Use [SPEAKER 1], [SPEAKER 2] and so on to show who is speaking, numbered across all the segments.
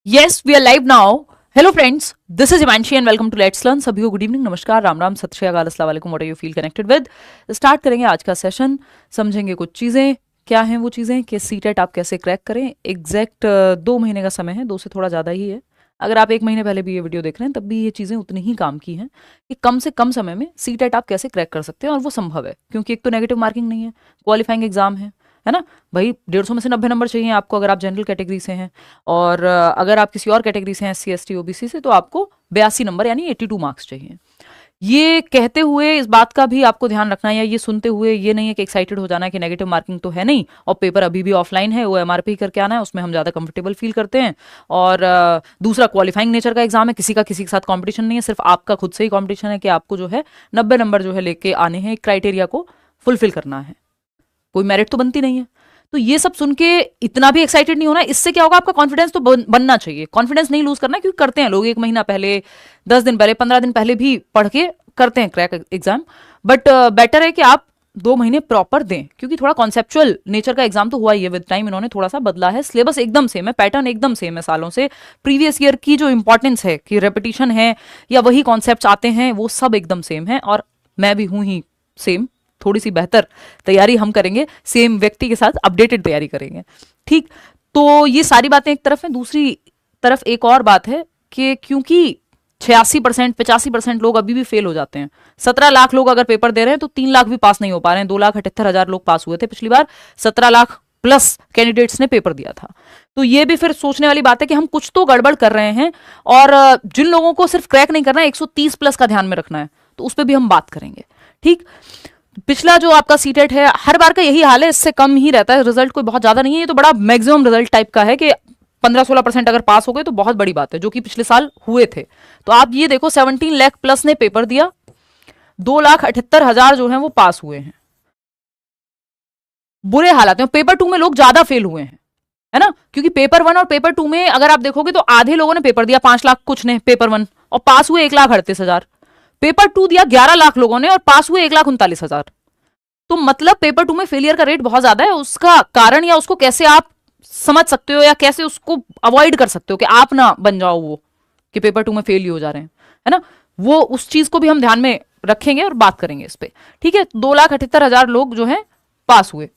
[SPEAKER 1] Yes, we are live now. Hello friends, this is Himanshi and welcome to Let's Learn. सभी को good evening, नमस्कार, राम राम, सत श्री अकाल, अस्सलाम वालेकुम, what are you feel connected with. Start करेंगे आज का सेशन। समझेंगे कुछ चीज़ें, क्या हैं वो चीज़ें कि सीटेट आप कैसे क्रैक करें। एग्जैक्ट 2 महीने का समय है, 2 से थोड़ा ज़्यादा ही है। अगर आप 1 महीने पहले भी ये वीडियो देख रहे हैं तब भी ये चीज़ें उतनी ही काम की हैं कि कम से कम समय में सीटेट आप कैसे क्रैक कर सकते हैं, और वो संभव है क्योंकि एक तो नेगेटिव मार्किंग नहीं है, क्वालिफाइंग एग्जाम है ना भाई। 150 में से 90 नंबर चाहिए आपको अगर आप जनरल कैटेगरी से हैं, और अगर आप किसी और कैटेगरी से हैं, SC ST OBC से, तो आपको 82 नंबर यानी 82 मार्क्स चाहिए। ये कहते हुए इस बात का भी आपको ध्यान रखना है, या ये सुनते हुए ये नहीं है कि एक्साइटेड हो जाना है कि नेगेटिव मार्किंग तो है नहीं और पेपर अभी भी ऑफलाइन है, वो MRP करके आना है, उसमें हम ज़्यादा कंफर्टेबल फील करते हैं। और दूसरा क्वालिफाइंग नेचर का एग्जाम है, किसी का किसी के साथ कॉम्पिटिशन नहीं है, सिर्फ आपका खुद से ही कॉम्पिटिशन है कि आपको जो है 90 नंबर जो है लेके आने हैं, एक क्राइटेरिया को फुलफिल करना है, कोई मेरिट तो बनती नहीं है। तो ये सब सुन के इतना भी एक्साइटेड नहीं होना। इससे क्या होगा, आपका कॉन्फिडेंस तो बनना चाहिए, कॉन्फिडेंस नहीं लूज करना, क्योंकि करते हैं लोग 1 महीना पहले, 10 दिन पहले, 15 दिन पहले भी पढ़ के करते हैं क्रैक एग्जाम। बट बेटर है कि आप 2 महीने प्रॉपर दें, क्योंकि थोड़ा कॉन्सेप्चुअल नेचर का एग्जाम तो हुआ ही है। विद टाइम इन्होंने थोड़ा सा बदला है, सिलेबस एकदम सेम है, पैटर्न एकदम सेम है सालों से। प्रीवियस ईयर की जो इंपॉर्टेंस है कि रेपिटेशन है या वही कॉन्सेप्ट आते हैं, वो सब एकदम सेम है। और मैं भी हूं ही सेम, थोड़ी सी बेहतर तैयारी हम करेंगे, सेम व्यक्ति के साथ अपडेटेड तैयारी करेंगे, ठीक। तो ये सारी बातें एक तरफ है। दूसरी तरफ एक और बात है कि क्योंकि 86% 85% लोग अभी भी फेल हो जाते हैं। 17 लाख लोग अगर पेपर दे रहे हैं तो 3 लाख भी पास नहीं हो पा रहे हैं। 2,78,000 लोग पास हुए थे पिछली बार, 17 लाख प्लस कैंडिडेट्स ने पेपर दिया था। तो ये भी फिर सोचने वाली बात है कि हम कुछ तो गड़बड़ कर रहे हैं। और जिन लोगों को सिर्फ क्रैक नहीं करना है, 130 प्लस का ध्यान में रखना है, तो उस पर भी हम बात करेंगे, ठीक। पिछला जो आपका सीटेट है, हर बार का यही हाल है, इससे कम ही रहता है रिजल्ट, कोई बहुत ज्यादा नहीं है। ये तो बड़ा मैक्सिमम रिजल्ट टाइप का है कि 15-16% अगर पास हो गए तो बहुत बड़ी बात है, जो कि पिछले साल हुए थे। तो आप ये देखो, 17 लाख प्लस ने पेपर दिया, 2,78,000 जो है वो पास हुए हैं। बुरे हालात में पेपर 2 में लोग ज्यादा फेल हुए हैं, है ना, क्योंकि पेपर 1 और पेपर 2 में अगर आप देखोगे तो आधे लोगों ने पेपर दिया, 5 लाख कुछ ने पेपर 1, और पास हुए 1,38,000। पेपर 2 दिया 11 लाख लोगों ने और पास हुए 1,39,000। तो मतलब पेपर 2 में फेलियर का रेट बहुत ज्यादा है। उसका कारण या उसको कैसे आप समझ सकते हो, या कैसे उसको अवॉइड कर सकते हो कि आप ना बन जाओ वो कि पेपर 2 में फेल ही हो जा रहे हैं, है ना, वो उस चीज को भी हम ध्यान में रखेंगे और बात करेंगे इस पे, ठीक है। 2,78,000 लोग जो है पास हुए।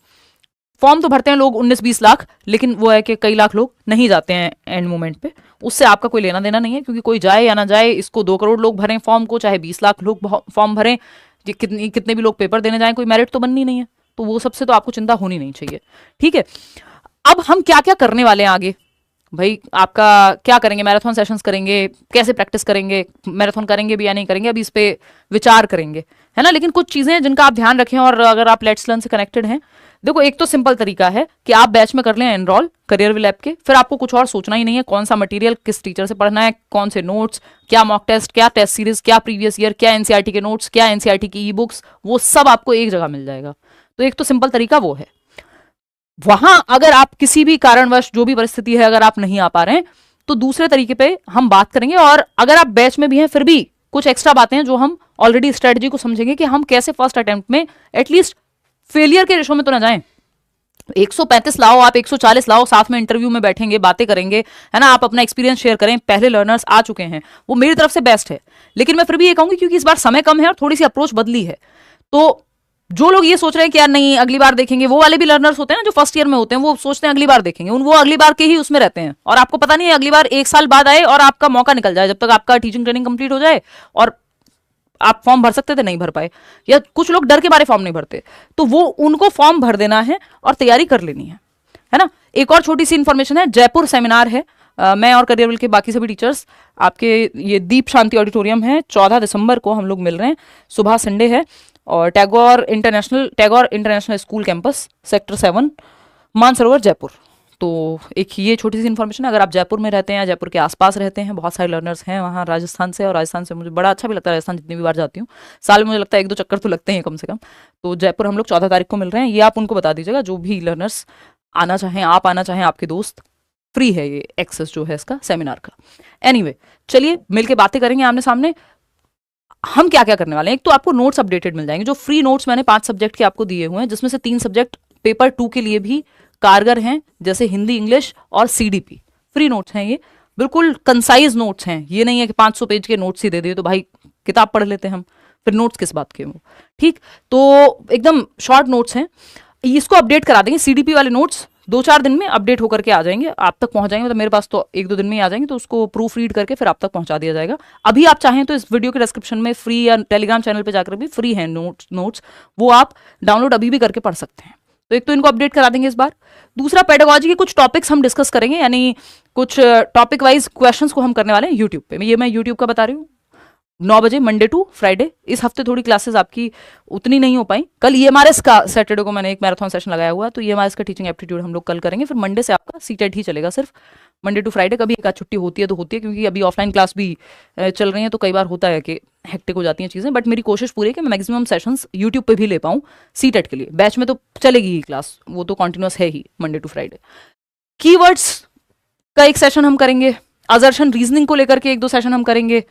[SPEAKER 1] फॉर्म तो भरते हैं लोग 19-20 लाख, लेकिन वो है कि कई लाख लोग नहीं जाते हैं एंड मोमेंट पे। उससे आपका कोई लेना देना नहीं है, क्योंकि कोई जाए या ना जाए, इसको 2 करोड़ लोग भरें फॉर्म को, चाहे 20 लाख लोग फॉर्म भरें, कितने भी लोग पेपर देने जाएं, कोई मेरिट तो बननी नहीं है। तो वो सबसे तो आपको चिंता होनी नहीं चाहिए, ठीक है। अब हम क्या क्या करने वाले हैं आगे भाई, आपका क्या करेंगे, मैराथन सेशंस करेंगे, कैसे प्रैक्टिस करेंगे, मैराथन करेंगे भी या नहीं करेंगे, अभी इस पे विचार करेंगे, है ना। लेकिन कुछ चीजें जिनका आप ध्यान रखें, और अगर आप लेट्स लर्न से कनेक्टेड हैं, देखो एक तो सिंपल तरीका है कि आप बैच में कर लें एनरोल करियर विल ऐप के, फिर आपको कुछ और सोचना ही नहीं है, कौन सा मटेरियल किस टीचर से पढ़ना है, कौन से नोट्स, क्या मॉक टेस्ट, क्या टेस्ट सीरीज, क्या प्रीवियस ईयर, क्या एनसीईआरटी के नोट्स, क्या एनसीईआरटी की ई बुक्स, वो सब आपको एक जगह मिल जाएगा। तो एक तो सिंपल तरीका वो है। वहां अगर आप किसी भी कारणवश, जो भी परिस्थिति है, अगर आप नहीं आ पा रहे हैं, तो दूसरे तरीके पे हम बात करेंगे। और अगर आप बैच में भी हैं फिर भी कुछ एक्स्ट्रा बातें हैं जो हम ऑलरेडी स्ट्रेटजी को समझेंगे कि हम कैसे फर्स्ट अटेम्प्ट में एटलीस्ट फेलियर के रेशो में तो ना जाएं। 135 लाओ, आप 140 लाओ, साथ में इंटरव्यू में बैठेंगे, बातें करेंगे, है ना, आप अपना एक्सपीरियंस शेयर करें। पहले लर्नर्स आ चुके हैं, वो मेरी तरफ से बेस्ट है। लेकिन मैं फिर भी ये कहूंगी, क्योंकि इस बार समय कम है और थोड़ी सी अप्रोच बदली है, तो जो लोग ये सोच रहे हैं कि यार नहीं अगली बार देखेंगे, वो वाले भी लर्नर्स होते हैं ना जो फर्स्ट ईयर में होते हैं, वो सोचते हैं अगली बार देखेंगे, वो अगली बार के ही उसमें रहते हैं, और आपको पता नहीं है अगली बार 1 साल बाद आए और आपका मौका निकल जाए, जब तक आपका टीचिंग ट्रेनिंग कंप्लीट हो जाए और आप फॉर्म भर सकते थे नहीं भर पाए, या कुछ लोग डर के बारे फॉर्म नहीं भरते, तो वो उनको फॉर्म भर देना है और तैयारी कर लेनी है ना। एक और छोटी सी इंफॉर्मेशन है, जयपुर सेमिनार है, मैं और करियर विल के बाकी सभी टीचर्स आपके ये दीप शांति ऑडिटोरियम है, 14 दिसंबर को हम लोग मिल रहे हैं, सुबह संडे है, और Tagore international school campus sector 7 Mansarovar Jaipur. तो एक ये छोटी सी इन्फॉर्मेशन है, अगर आप जयपुर में रहते हैं या जयपुर के आसपास रहते हैं, बहुत सारे लर्नर्स हैं वहाँ राजस्थान से, और राजस्थान से मुझे बड़ा अच्छा भी लगता है, राजस्थान जितनी भी बार जाती हूँ साल में मुझे लगता है 1-2 चक्कर तो लगते हैं कम से कम। तो जयपुर हम लोग 14 तारीख को मिल रहे हैं, ये आप उनको बता दीजिएगा, जो भी लर्नर्स आना चाहें, आप आना चाहें, आपके दोस्त, फ्री है ये एक्सेस जो है इसका सेमिनार का। एनीवे, चलिए मिलके बातें करेंगे आमने सामने। हम क्या क्या करने वाले हैं, एक तो आपको नोट्स अपडेटेड मिल जाएंगे, जो फ्री नोट्स मैंने 5 सब्जेक्ट के आपको दिए हुए हैं, जिसमें से 3 सब्जेक्ट पेपर 2 के लिए भी कारगर हैं, जैसे हिंदी, इंग्लिश और सीडीपी। फ्री नोट्स हैं ये, बिल्कुल कंसाइज नोट्स हैं। ये नहीं है कि 500 पेज के नोट्स ही दे दिए तो भाई किताब पढ़ लेते हैं हम, फिर नोट्स किस बात के वो। ठीक, तो एकदम शॉर्ट नोट्स हैं। इसको अपडेट करा देंगे, सीडीपी वाले नोट्स 2-4 दिन में अपडेट होकर के आ जाएंगे, आप तक पहुंच जाएंगे। मतलब मेरे पास तो 1-2 दिन में ही आ जाएंगे, तो उसको प्रूफ रीड करके फिर आप तक पहुंचा दिया जाएगा। अभी आप चाहें तो इस वीडियो के डिस्क्रिप्शन में फ्री, या टेलीग्राम चैनल पे जाकर भी फ्री है नोट्स, वो आप डाउनलोड अभी भी करके पढ़ सकते हैं। तो एक तो इनको अपडेट करा देंगे इस बार। दूसरा, पेडागोजी के कुछ टॉपिक्स हम डिस्कस करेंगे, यानी कुछ टॉपिक वाइज क्वेश्चंस को हम करने वाले हैं यूट्यूब पे। ये मैं यूट्यूब का बता रही हूँ, 9 बजे मंडे टू फ्राइडे। इस हफ्ते थोड़ी क्लासेस आपकी उतनी नहीं हो पाई। कल ईएमआरएस का, सैटरडे को मैंने एक मैराथन सेशन लगाया हुआ, तो ईएमआरएस का टीचिंग एप्टीट्यूड हम लोग कल करेंगे। फिर मंडे से आपका सीटेट ही चलेगा, सिर्फ मंडे टू फ्राइडे। कभी एक आध छुट्टी होती है तो होती है, क्योंकि अभी ऑफलाइन क्लास भी चल रही है, तो कई बार होता है कि हेक्टिक हो जाती हैं चीज़ें। बट मेरी कोशिश पूरी है कि मैं मैक्सिमम सेशंस यूट्यूब पे भी ले पाऊँ सीटेट के लिए। बैच में तो चलेगी ही क्लास, वो तो कॉन्टिन्यूस है ही मंडे टू फ्राइडे। कीवर्ड्स का एक सेशन हम करेंगे, असर्शन रीजनिंग को लेकर के 1-2 सेशन हम करेंगे,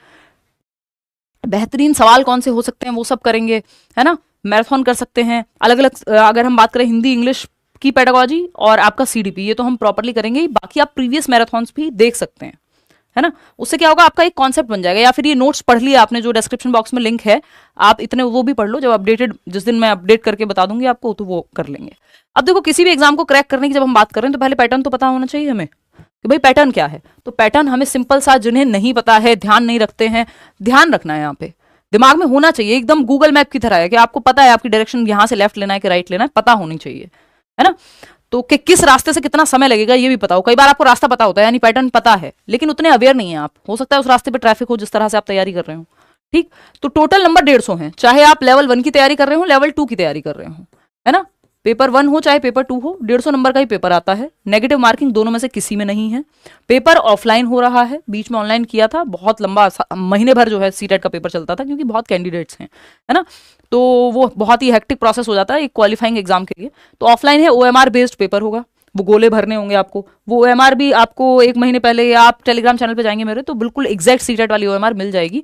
[SPEAKER 1] बेहतरीन सवाल कौन से हो सकते हैं वो सब करेंगे, है ना। मैराथन कर सकते हैं अलग अलग। अगर हम बात करें हिंदी इंग्लिश की पेडागोजी और आपका सीडीपी, ये तो हम प्रॉपरली करेंगे ही। बाकी आप प्रीवियस मैराथन्स भी देख सकते हैं, है ना। उससे क्या होगा, आपका एक कॉन्सेप्ट बन जाएगा। या फिर ये नोट्स पढ़ लिया आपने, जो डिस्क्रिप्शन बॉक्स में लिंक है, आप इतने वो भी पढ़ लो। जब अपडेटेड, जिस दिन मैं अपडेट करके बता दूंगी आपको, तो वो कर लेंगे। अब देखो, किसी भी एग्जाम को क्रैक करने की जब हम बात कर रहे हैं, तो पहले पैटर्न तो पता होना चाहिए हमें कि भाई पैटर्न क्या है। तो पैटर्न हमें सिंपल सा, जिन्हें नहीं पता है, ध्यान नहीं रखते हैं, ध्यान रखना है। यहाँ पे दिमाग में होना चाहिए, एकदम गूगल मैप की तरह है कि आपको पता है आपकी डायरेक्शन यहाँ से लेफ्ट लेना है कि राइट लेना है, पता होनी चाहिए, है ना। तो कि किस रास्ते से कितना समय लगेगा ये भी पता हो। कई बार आपको रास्ता पता होता है, यानी पैटर्न पता है, लेकिन उतने अवेयर नहीं है आप। हो सकता है उस रास्ते पे ट्रैफिक हो जिस तरह से आप तैयारी कर रहे हो। ठीक, तो टोटल नंबर 150 है, चाहे आप लेवल 1 की तैयारी कर रहे हो, लेवल 2 की तैयारी कर रहे हो, है ना। पेपर 1 हो चाहे पेपर 2 हो, 150 नंबर का ही पेपर आता है। नेगेटिव मार्किंग दोनों में से किसी में नहीं है। पेपर ऑफलाइन हो रहा है, बीच में ऑनलाइन किया था, बहुत लंबा महीने भर जो है सीटेट का पेपर चलता था, क्योंकि बहुत कैंडिडेट्स हैं, है ना। तो वो बहुत ही हेक्टिक प्रोसेस हो जाता है एक क्वालिफाइंग एग्जाम के लिए। तो ऑफलाइन है, ओएमआर बेस्ड पेपर होगा, वो गोले भरने होंगे आपको। वो ओएमआर भी आपको 1 महीने पहले, या आप टेलीग्राम चैनल पे जाएंगे मेरे, तो बिल्कुल एग्जैक्ट सीटेट वाली ओएमआर मिल जाएगी,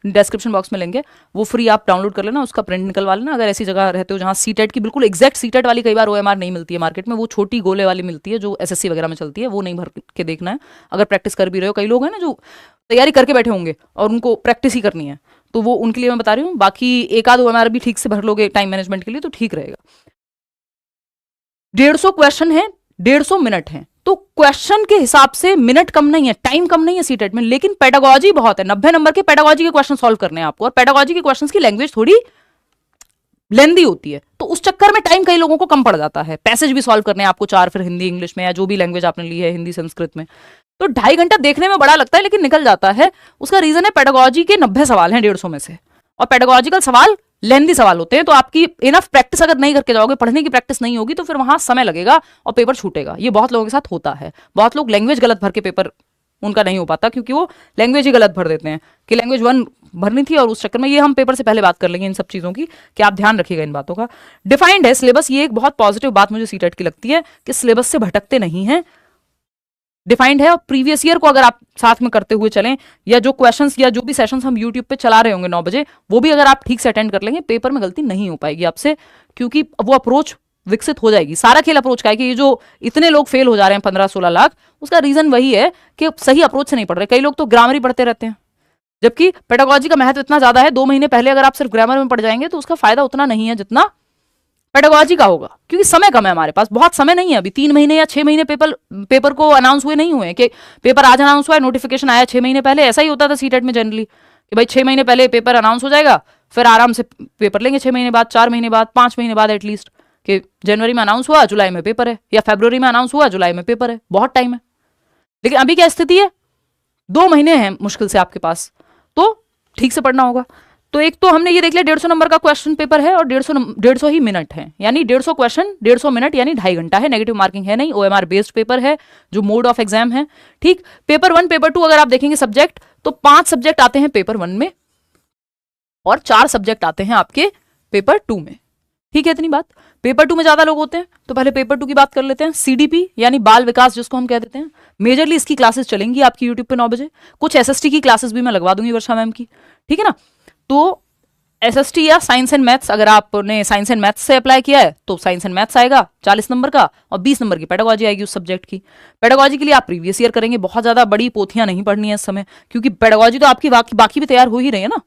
[SPEAKER 1] डिस्क्रिप्शन बॉक्स में लेंगे, वो फ्री आप डाउनलोड कर लेना, उसका प्रिंट निकलवा लेना। अगर ऐसी जगह रहते हो जहाँ सीटेट की बिल्कुल एग्जैक्ट सीटेट वाली कई बार ओएमआर नहीं मिलती है मार्केट में, वो छोटी गोले वाली मिलती है जो एसएससी वगैरह में चलती है, वो नहीं भर के देखना है। अगर प्रैक्टिस कर भी रहे हो, कई लोग हैं ना जो तैयारी करके बैठे होंगे और उनको प्रैक्टिस ही करनी है, तो वो उनके लिए मैं बता रही हूँ। बाकी एक आध ओएमआर भी ठीक से भर लोगे टाइम मैनेजमेंट के लिए तो ठीक रहेगा। 150 क्वेश्चन है, 150 मिनट है, तो क्वेश्चन के हिसाब से मिनट कम नहीं है, टाइम कम नहीं है सीटेट में, लेकिन पेडागोजी बहुत है। 90 नंबर के पेडागोजी के क्वेश्चन सॉल्व करने हैं आपको, और पेडागोजी के क्वेश्चंस की लैंग्वेज थोड़ी लेंदी होती है, तो उस चक्कर में टाइम कई लोगों को कम पड़ जाता है। पैसेज भी सॉल्व करने हैं आपको 4, फिर हिंदी इंग्लिश में, या जो भी लैंग्वेज आपने ली है, हिंदी संस्कृत में, तो 2.5 घंटा देखने में बड़ा लगता है, लेकिन निकल जाता है। उसका रीजन है पेडागोजी के 90 सवाल हैं 150 में से, और पेडागोजिकल सवाल लेंदी सवाल होते हैं, तो आपकी इनफ प्रैक्टिस अगर नहीं करके जाओगे, पढ़ने की प्रैक्टिस नहीं होगी, तो फिर वहां समय लगेगा और पेपर छूटेगा। ये बहुत लोगों के साथ होता है। बहुत लोग लैंग्वेज गलत भर के पेपर उनका नहीं हो पाता, क्योंकि वो लैंग्वेज ही गलत भर देते हैं कि लैंग्वेज 1 भरनी थी, और उस चक्कर में, ये हम पेपर से पहले बात कर लेंगे इन सब चीज़ों की, कि आप ध्यान रखिएगा इन बातों का। डिफाइंड है सिलेबस, ये एक बहुत पॉजिटिव बात मुझे सीटेट की लगती है कि सिलेबस से भटकते नहीं है, डिफाइंड है। और प्रीवियस ईयर को अगर आप साथ में करते हुए चलें, या जो क्वेश्चंस या जो भी सेशंस हम यूट्यूब पे चला रहे होंगे 9 बजे, वो भी अगर आप ठीक से अटेंड कर लेंगे, पेपर में गलती नहीं हो पाएगी आपसे, क्योंकि वो अप्रोच विकसित हो जाएगी। सारा खेल अप्रोच का है कि ये जो इतने लोग फेल हो जा रहे हैं 15-16 लाख, उसका रीजन वही है कि सही अप्रोच से नहीं पढ़ रहे। कई लोग तो ग्रामर ही पढ़ते रहते हैं, जबकि पेडागोजी का महत्व इतना ज्यादा है। 2 महीने पहले अगर आप सिर्फ ग्रामर में पढ़ जाएंगे तो उसका फायदा उतना नहीं है जितना पेडागोजी का होगा, क्योंकि समय कम है हमारे पास, बहुत समय नहीं है अभी। 3 महीने या 6 महीने पेपर को अनाउंस हुए नहीं हुए, कि पेपर आज अनाउंस हुआ है, नोटिफिकेशन आया 6 महीने पहले। ऐसा ही होता था सीटेट में जनरली, कि भाई 6 महीने पहले पेपर अनाउंस हो जाएगा, फिर आराम से पेपर लेंगे 6 महीने बाद, 4 महीने बाद, 5 महीने बाद एटलीस्ट, कि जनवरी में अनाउंस हुआ, जुलाई में पेपर है, या फरवरी में अनाउंस हुआ, जुलाई में पेपर है, बहुत टाइम है। लेकिन अभी क्या स्थिति है, 2 महीने हैं मुश्किल से आपके पास, तो ठीक से पढ़ना होगा। तो एक तो हमने ये देख लिया 150 नंबर का क्वेश्चन पेपर है, और 150 ही मिनट है, यानी 150 क्वेश्चन 150 मिनट, यानी 2.5 घंटा है। नेगेटिव मार्किंग है नहीं, ओएमआर बेस्ड पेपर है, जो मोड ऑफ एग्जाम है। ठीक, पेपर 1 पेपर 2 अगर आप देखेंगे सब्जेक्ट, तो 5 सब्जेक्ट आते हैं पेपर 1 में, और 4 सब्जेक्ट आते हैं आपके पेपर 2 में। ठीक है, इतनी बात। पेपर 2 में ज्यादा लोग होते हैं, तो पहले पेपर 2 की बात कर लेते हैं। सीडीपी यानी बाल विकास जिसको हम कह देते हैं, मेजरली इसकी क्लासेस चलेंगी आपकी यूट्यूब पे 9 बजे। कुछ एसएसटी की क्लासेस भी मैं लगवा दूंगी वर्षा मैम की, ठीक है ना। तो एसएसटी या साइंस एंड मैथ्स, अगर आपने साइंस एंड मैथ्स से अप्लाई किया है तो साइंस एंड मैथ्स आएगा 40 नंबर का, और 20 नंबर की पेडागोजी आएगी उस सब्जेक्ट की। पेडागोजी के लिए आप प्रीवियस ईयर करेंगे, बहुत ज्यादा बड़ी पोथियां नहीं पढ़नी है इस समय, क्योंकि पेडागोजी तो आपकी बाकी भी तैयार हो ही रही है ना।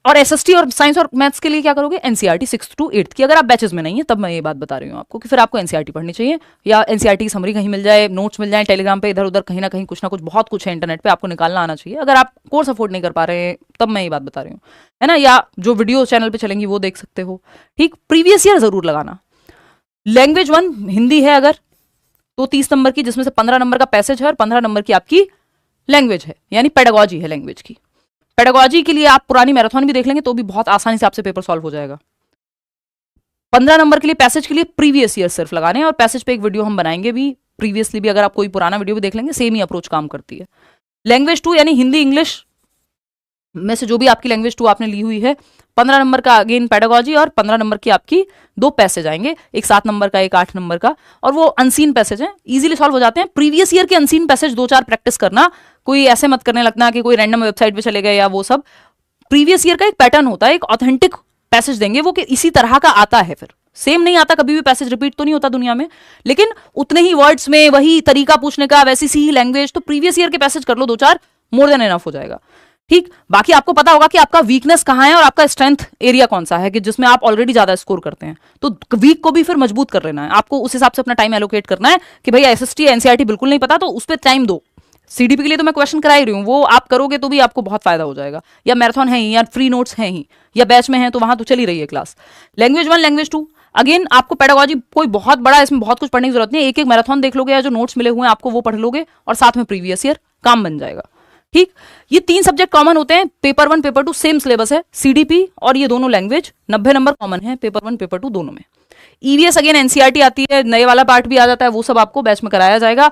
[SPEAKER 1] और एसएसटी और साइंस और मैथ्स के लिए क्या करोगे, एनसीईआरटी 6th to 8th की। अगर आप बैचेस में नहीं है तब मैं ये बात बता रही हूँ आपको कि फिर आपको एनसीईआरटी पढ़नी चाहिए, या एनसीईआरटी की समरी कहीं मिल जाए, नोट्स मिल जाए टेलीग्राम पे, इधर उधर कहीं ना कहीं कुछ ना कुछ बहुत कुछ है इंटरनेट पे, आपको निकालना आना चाहिए। अगर आप कोर्स अफोर्ड नहीं कर पा रहे हैं तब मैं ये बात बता रही हूँ, है ना। या जो वीडियो चैनल पे चलेंगी वो देख सकते हो, ठीक। प्रीवियस ईयर जरूर लगाना। लैंग्वेज 1 हिंदी है अगर तो 30 नंबर की, जिसमें से 15 नंबर का पैसेज है और 15 नंबर की आपकी लैंग्वेज है, यानी पेडागोजी है लैंग्वेज की। पेडागोजी के लिए आप पुरानी मैराथन भी देख लेंगे तो भी बहुत आसानी से आपसे पेपर सॉल्व हो जाएगा। 15 नंबर के लिए पैसेज के लिए प्रीवियस ईयर सिर्फ लगाने हैं, और पैसेज पे एक वीडियो हम बनाएंगे भी प्रीवियसली भी, अगर आप कोई पुराना वीडियो भी देख लेंगे सेम ही अप्रोच काम करती है। लैंग्वेज 2 यानी हिंदी इंग्लिश में से जो भी आपकी लैंग्वेज 2 आपने ली हुई है, 15 नंबर का अगेन पेडागोजी, और 15 नंबर की आपकी 2 पैसेज आएंगे, एक 7 नंबर का एक 8 नंबर का, और वो अनसीन पैसेज हैं, इजीली सॉल्व हो जाते हैं। प्रीवियस ईयर के अनसीन पैसेज 2-4 प्रैक्टिस करना, कोई ऐसे मत करने लगना कि कोई रैंडम वेबसाइट पे चले गए या वो सब। प्रीवियस ईयर का एक पैटर्न होता है, एक ऑथेंटिक पैसेज देंगे वो कि इसी तरह का आता है, फिर सेम नहीं आता, कभी भी पैसेज रिपीट तो नहीं होता दुनिया में, लेकिन उतने ही वर्ड्स में वही तरीका पूछने का, वैसी सी ही लैंग्वेज। तो प्रीवियस ईयर के पैसेज कर लो 2-4, मोर देन एनफ हो जाएगा, ठीक। बाकी आपको पता होगा कि आपका वीकनेस कहां है और आपका स्ट्रेंथ एरिया कौन सा है, कि जिसमें आप ऑलरेडी ज्यादा स्कोर करते हैं, तो वीक को भी फिर मजबूत कर लेना है आपको, उस हिसाब से अपना टाइम एलोकेट करना है कि भाई एसएसटी एनसीईआरटी बिल्कुल नहीं पता तो उस पर टाइम दो। सीडीपी के लिए तो मैं क्वेश्चन करा ही रही हूँ, वो आप करोगे तो भी आपको बहुत फायदा हो जाएगा, या मैराथन है ही, या फ्री नोट्स हैं ही, या बैच में है तो वहां तो चली रही है क्लास। लैंग्वेज 1 लैंग्वेज 2 अगेन आपको पेडागोजी कोई बहुत बड़ा इसमें बहुत कुछ पढ़ने की जरूरत नहीं है, एक एक मैराथन देख लोगे या जो नोट्स मिले हुए हैं आपको वो पढ़ लोगे, और साथ में प्रीवियस ईयर काम बन जाएगा, ठीक। ये 3 सब्जेक्ट कॉमन होते हैं, पेपर 1 पेपर 2 सेम सिलेबस है, सीडीपी और ये दोनों लैंग्वेज 90 नंबर कॉमन है पेपर 1 पेपर 2 दोनों में। ईवीएस अगेन एनसीईआरटी आती है, नए वाला पार्ट भी आ जाता है, वो सब आपको बैच में कराया जाएगा।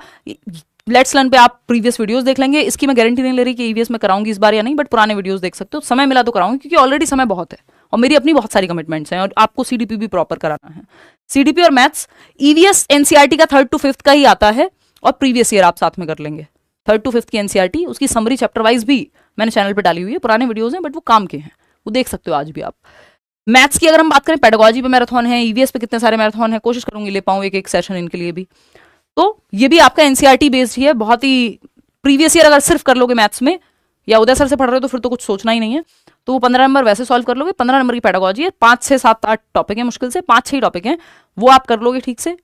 [SPEAKER 1] लेट्स लर्न पे आप प्रीवियस वीडियोस देख लेंगे, इसकी मैं गारंटी नहीं ले रही कि ईवीएस में कराऊंगी इस बार या नहीं, बट पुराने वीडियोस देख सकते हो, समय मिला तो कराऊंगी क्योंकि ऑलरेडी समय बहुत है और मेरी अपनी बहुत सारी कमिटमेंट्स हैं और आपको सीडीपी भी प्रॉपर कराना है। सीडीपी और मैथ्स ईवीएस एनसीईआरटी का 3rd to 5th का ही आता है, और प्रीवियस ईयर आप साथ में कर लेंगे। 3rd to 5th की एनसीईआरटी, उसकी समरी चैप्टर वाइज भी मैंने चैनल पे डाली हुई है, पुराने वीडियोस हैं बट वो काम के हैं, वो देख सकते हो आज भी आप। मैथ्स की अगर हम बात करें, पेडागोजी पे मैराथन है, ईवीएस पे कितने सारे मैराथन है, कोशिश करूंगी ले पाऊं एक एक सेशन इनके लिए भी। तो ये भी आपका एनसीईआरटी बेस्ड ही है, बहुत ही प्रीवियस ईयर अगर सिर्फ कर लोगे मैथ्स में या उदय सर से पढ़ रहे हो तो फिर तो कुछ सोचना ही नहीं है, तो वो 15 नंबर वैसे सॉल्व कर लोगे। 15 नंबर की पेडागोजी है, 5 से 7 8 टॉपिक है, मुश्किल से 5-6 टॉपिक हैं, वो आप कर लोगे ठीक से।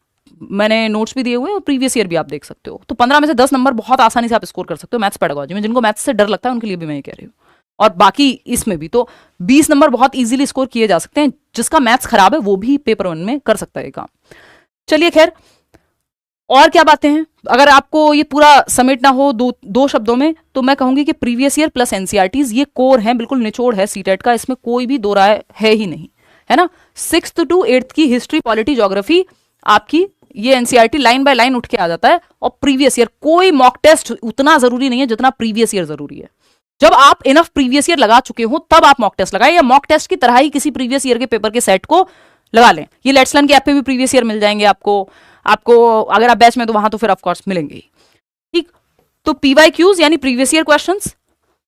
[SPEAKER 1] मैंने नोट्स भी दिए हुए और प्रीवियस ईयर भी आप देख सकते हो, तो 15 में से 10 नंबर बहुत आसानी से आप स्कोर कर सकते हो मैथ्स पेडागोजी में। जिनको मैथ्स से डर लगता है उनके लिए भी मैं ये कह रही हूँ, और बाकी इसमें भी तो 20 नंबर बहुत इजीली स्कोर किए जा सकते हैं, जिसका मैथ्स खराब है वो भी पेपर 1 में कर सकता है ये काम। चलिए खैर, और क्या बातें हैं, अगर आपको ये पूरा समेटना हो दो शब्दों में तो मैं कहूंगी कि प्रीवियस ईयर प्लस एनसीईआरटीज ये कोर है, बिल्कुल निचोड़ है सीटेट का, इसमें कोई भी दो राय है ही नहीं, है ना। 6th to 8th की हिस्ट्री पॉलिटी ज्योग्राफी आपकी ये एनसीईआरटी लाइन बाय लाइन उठ के आ जाता है, और प्रीवियस ईयर कोई मॉक टेस्ट उतना जरूरी नहीं है जितना प्रीवियस ईयर जरूरी है। जब आप इनफ प्रीवियस ईयर लगा चुके हो तब आप मॉक टेस्ट लगाएं, या मॉक टेस्ट की तरह ही किसी प्रीवियस ईयर के पेपर के सेट को लगा लें। ये लेट्स लर्न के ऐप पे भी प्रीवियस ईयर मिल जाएंगे आपको अगर आप बैच में तो वहां तो फिर ऑफकोर्स मिलेंगे ही, ठीक। तो पीवाईक्यूज यानी प्रीवियस ईयर क्वेश्चंस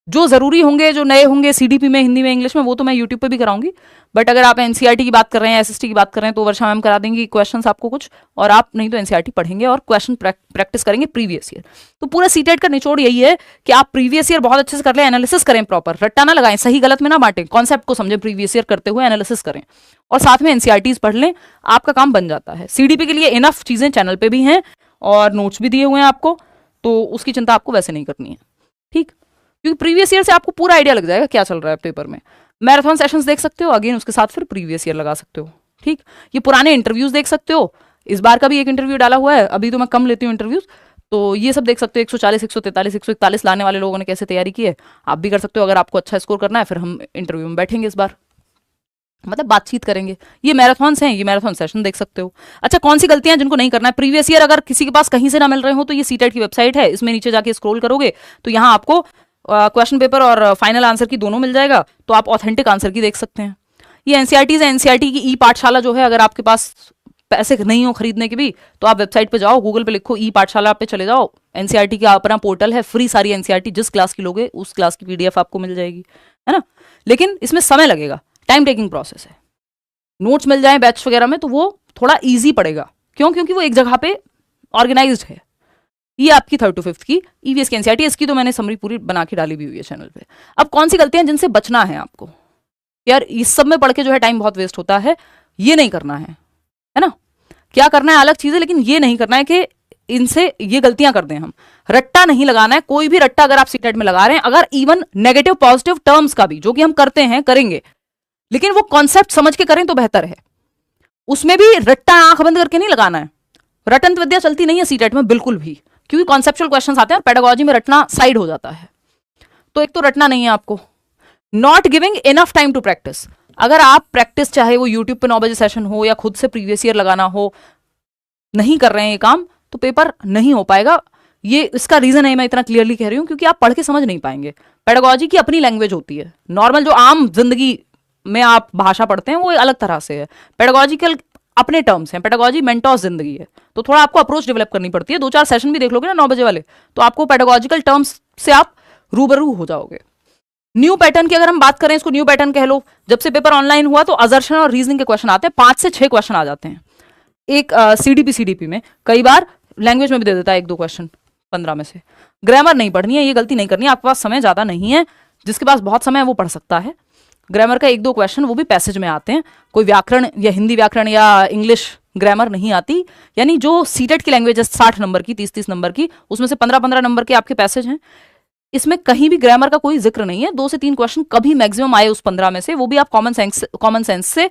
[SPEAKER 1] जो जरूरी होंगे, जो नए होंगे सीडीपी में, हिंदी में, इंग्लिश में, वो तो मैं यूट्यूब पे भी कराऊंगी, बट अगर आप एनसीईआरटी की बात कर रहे हैं, एसएसटी की बात कर रहे हैं तो वर्षा मैम करा देंगी क्वेश्चंस आपको कुछ, और आप नहीं तो एनसीईआरटी पढ़ेंगे और क्वेश्चन प्रैक्टिस करेंगे प्रीवियस ईयर। तो पूरा सीटेट का निचोड़ यही है कि आप प्रीवियस ईयर बहुत अच्छे से कर लें, एनालिसिस करें, प्रॉपर रट्टा ना लगाएं, सही गलत में ना बांटें, कॉन्सेप्ट को समझें, प्रीवियस ईयर करते हुए एनालिसिस करें और साथ में एनसीईआरटीज पढ़ लें, आपका काम बन जाता है। सीडीपी के लिए इनफ चीजें चैनल पे भी हैं और नोट्स भी दिए हुए हैं आपको, तो उसकी चिंता आपको वैसे नहीं करनी है, ठीक, क्योंकि प्रीवियस ईयर से आपको पूरा आइडिया लग जाएगा क्या चल रहा है पेपर में। मैराथन सेशंस देख सकते हो, अगेन उसके साथ फिर प्रीवियस ईयर लगा सकते हो, ठीक। ये पुराने इंटरव्यूज देख सकते हो, इस बार का भी एक इंटरव्यू डाला हुआ है, अभी तो मैं कम लेती हूँ इंटरव्यूज, तो ये सब देख सकते हो। 140 143 141 लाने वाले लोगों ने कैसे तैयारी की है, आप भी कर सकते हो। अगर आपको अच्छा स्कोर करना है फिर हम इंटरव्यू में बैठेंगे इस बार, मतलब बातचीत करेंगे। ये मैराथन्स हैं, ये मैराथन सेशन देख सकते हो। अच्छा, कौन सी गलतियां जिनको नहीं करना है प्रीवियस ईयर, अगर किसी के पास कहीं से ना मिल रहे हो तो ये सीटेट की वेबसाइट है, इसमें नीचे जाके स्क्रॉल करोगे तो यहाँ आपको क्वेश्चन पेपर और फाइनल आंसर की दोनों मिल जाएगा, तो आप ऑथेंटिक आंसर की देख सकते हैं। ये एनसीईआरटीज है, एनसीईआरटी की ई पाठशाला जो है, अगर आपके पास पैसे नहीं हो खरीदने के भी तो आप वेबसाइट पे जाओ, गूगल पे लिखो ई पाठशाला पे चले जाओ, एनसीईआरटी का अपना पोर्टल है, फ्री सारी एनसीईआरटी जिस क्लास की लोगे उस क्लास की पीडीएफ आपको मिल जाएगी, है ना। लेकिन इसमें समय लगेगा, टाइम टेकिंग प्रोसेस है। नोट्स मिल जाए बैच वगैरह में तो वो थोड़ा ईजी पड़ेगा, क्यों? क्योंकि वो एक जगह पे ऑर्गेनाइज्ड है। ये आपकी 3rd to 5th की ईवीएस की एनसीईआरटी, इसकी तो मैंने समरी पूरी बना के डाली भी हुई है चैनल पे। अब कौन सी गलतियां जिनसे बचना है आपको? यार इस सब में पढ़ के जो है टाइम बहुत वेस्ट होता है, ये नहीं करना है ना। क्या करना है अलग चीज है, लेकिन ये नहीं करना है कि इनसे ये गलतियां कर दें हम। रट्टा नहीं लगाना है, कोई भी रट्टा अगर आप सीटेट में लगा रहे हैं, अगर इवन नेगेटिव पॉजिटिव टर्म्स का भी, जो कि हम करते हैं करेंगे, लेकिन वो कॉन्सेप्ट समझ के करें तो बेहतर है। उसमें भी रट्टा आंख बंद करके नहीं लगाना है। रटंत विद्या चलती नहीं है सीटेट में बिल्कुल भी, क्योंकि कॉन्सेप्चुअल क्वेश्चंस आते हैं और पेडागोजी में रटना साइड हो जाता है। तो एक तो रटना नहीं है आपको। Not giving enough time to practise. अगर आप प्रैक्टिस, चाहे वो यूट्यूब पे 9 बजे सेशन हो या खुद से प्रीवियस ईयर लगाना हो, नहीं कर रहे हैं ये काम, तो पेपर नहीं हो पाएगा। ये इसका रीजन है, मैं इतना क्लियरली कह रही हूं, क्योंकि आप पढ़ के समझ नहीं पाएंगे। पेडागोजी की अपनी लैंग्वेज होती है, नॉर्मल जो आम जिंदगी में आप भाषा पढ़ते हैं वो अलग तरह से है। पेडागोजिकल अपने टर्म्स हैं, पेडागोजी मेंटोस जिंदगी है, तो थोड़ा आपको अप्रोच डेवलप करनी पड़ती है। 2-4 सेशन भी देख लोगे ना 9 बजे वाले, तो आपको पेडागोजिकल टर्म्स से आप रूबरू हो जाओगे। न्यू पैटर्न की अगर हम बात करें, इसको न्यू पैटर्न कह लो। जब से पेपर ऑनलाइन हुआ तो अजर्शन और रीजनिंग के क्वेश्चन आते हैं, 5 से 6 क्वेश्चन आ जाते हैं। एक सीडीपी में कई बार लैंग्वेज में भी दे देता है 1-2 क्वेश्चन 15 में से। ग्रामर नहीं पढ़नी है, ये गलती नहीं करनी है। आपके पास समय ज्यादा नहीं है, जिसके पास बहुत समय है वो पढ़ सकता है। ग्रामर का 1-2 क्वेश्चन वो भी पैसेज में आते हैं, कोई व्याकरण या हिंदी व्याकरण या इंग्लिश ग्रामर नहीं आती। यानी जो सीटेट की लैंग्वेज है 60 नंबर की, 30-30 नंबर की, उसमें से 15-15 नंबर के आपके पैसेज हैं। इसमें कहीं भी ग्रामर का कोई जिक्र नहीं है। 2 से 3 क्वेश्चन कभी मैक्सिमम आए उस 15 में से, वो भी आप कॉमन सेंस से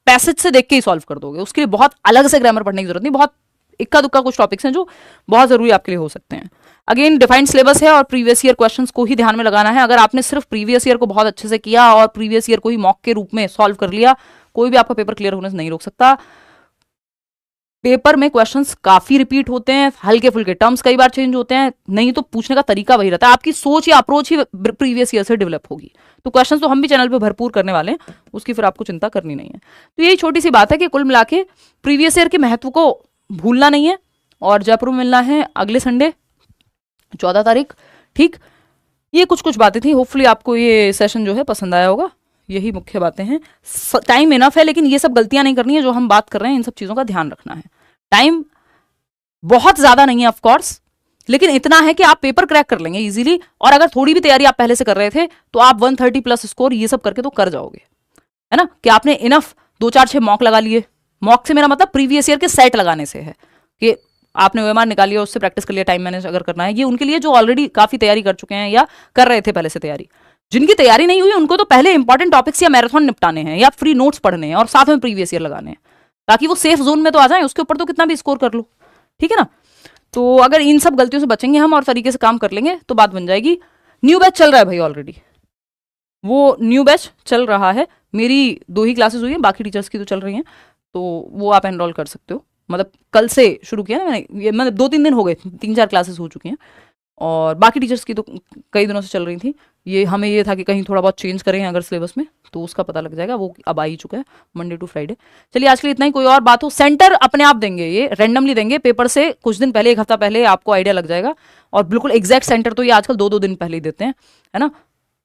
[SPEAKER 1] पैसेज से देख के ही सॉल्व कर दोगे। उसके लिए बहुत अलग से ग्रामर पढ़ने की जरूरत नहीं। बहुत इक्का दुक्का कुछ टॉपिक्स हैं जो बहुत जरूरी आपके लिए हो सकते हैं। अगेन डिफाइंड सिलेबस है और प्रीवियस ईयर क्वेश्चंस को ही ध्यान में लगाना है। अगर आपने सिर्फ प्रीवियस ईयर को बहुत अच्छे से किया और प्रीवियस ईयर को ही मॉक के रूप में सॉल्व कर लिया, कोई भी आपका पेपर क्लियर होने से नहीं रोक सकता। पेपर में क्वेश्चंस काफी रिपीट होते हैं, हल्के फुल्के टर्म्स कई बार चेंज होते हैं, नहीं तो पूछने का तरीका वही रहता है। आपकी सोच या अप्रोच ही प्रीवियस ईयर से डेवलप होगी। तो क्वेश्चंस तो हम भी चैनल पे भरपूर करने वाले हैं, उसकी फिर आपको चिंता करनी नहीं है। तो यही छोटी सी बात है कि कुल मिला के प्रीवियस ईयर के महत्व को भूलना नहीं है। और जयपुर में मिलना है अगले संडे 14 तारीख, ठीक। ये कुछ बातें थी, होपफुली आपको ये सेशन जो है पसंद आया होगा। यही मुख्य बातें हैं। टाइम इनफ है, लेकिन ये सब गलतियां नहीं करनी है जो हम बात कर रहे हैं। इन सब चीजों का ध्यान रखना है। टाइम बहुत ज्यादा नहीं है ऑफ कोर्स, लेकिन इतना है कि आप पेपर क्रैक कर लेंगे इजीली। और अगर थोड़ी भी तैयारी आप पहले से कर रहे थे तो आप 130+ स्कोर ये सब करके तो कर जाओगे, है ना। कि आपने इनफ 2-4-6 मॉक लगा लिए। मॉक से मेरा मतलब प्रीवियस ईयर के सेट लगाने से है कि आपने OMR निकाली और उससे प्रैक्टिस कर लिया। टाइम मैनेज अगर करना है, ये उनके लिए जो ऑलरेडी काफी तैयारी कर चुके हैं या कर रहे थे पहले से तैयारी। जिनकी तैयारी नहीं हुई उनको तो पहले इंपॉर्टेंट टॉपिक्स या मैराथन निपटाने हैं या फ्री नोट्स पढ़ने हैं और साथ में प्रीवियस ईयर लगाने हैं, ताकि वो सेफ जोन में तो आ जाए। उसके ऊपर तो कितना भी स्कोर कर लो, ठीक है ना। तो अगर इन सब गलतियों से बचेंगे हम और तरीके से काम कर लेंगे तो बात बन जाएगी। न्यू बैच चल रहा है भाई ऑलरेडी, वो न्यू बैच चल रहा है। मेरी 2 ही क्लासेस हुई हैं, बाकी टीचर्स की तो चल रही हैं, तो वो आप एनरोल कर सकते हो। मतलब कल से शुरू किया ना मैंने, ये मतलब 2-3 दिन हो गए, 3-4 क्लासेस हो चुकी हैं। और बाकी टीचर्स की तो कई दिनों से चल रही थी। ये हमें ये था कि कहीं थोड़ा बहुत चेंज करें अगर सिलेबस में, तो उसका पता लग जाएगा। वो अब आ ही चुका है, मंडे टू फ्राइडे। चलिए आज के लिए इतना ही। कोई और बात हो, सेंटर अपने आप देंगे, ये रैंडमली देंगे। पेपर से कुछ दिन पहले, 1 हफ्ता पहले आपको आइडिया लग जाएगा। और बिल्कुल एग्जैक्ट सेंटर तो ये आजकल 2-2 दिन पहले ही देते हैं, है ना।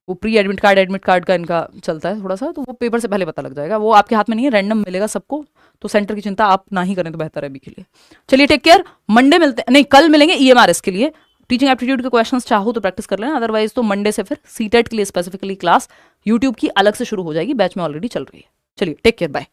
[SPEAKER 1] वो प्री एडमिट कार्ड का इनका चलता है थोड़ा सा, तो वो पेपर से पहले पता लग जाएगा। वो आपके हाथ में नहीं है, रैंडम मिलेगा सबको। तो सेंटर की चिंता आप ना ही करें तो बेहतर है अभी के लिए। चलिए टेक केयर। मंडे मिलते नहीं, कल मिलेंगे EMRS के लिए। टीचिंग एप्टीट्यूड के क्वेश्चंस चाहो तो प्रैक्टिस कर लेना, अदरवाइज तो मंडे से फिर सीटेट के लिए स्पेसिफिकली क्लास यूट्यूब की अलग से शुरू हो जाएगी। बैच में ऑलरेडी चल रही है। चलिए टेक केयर, बाय।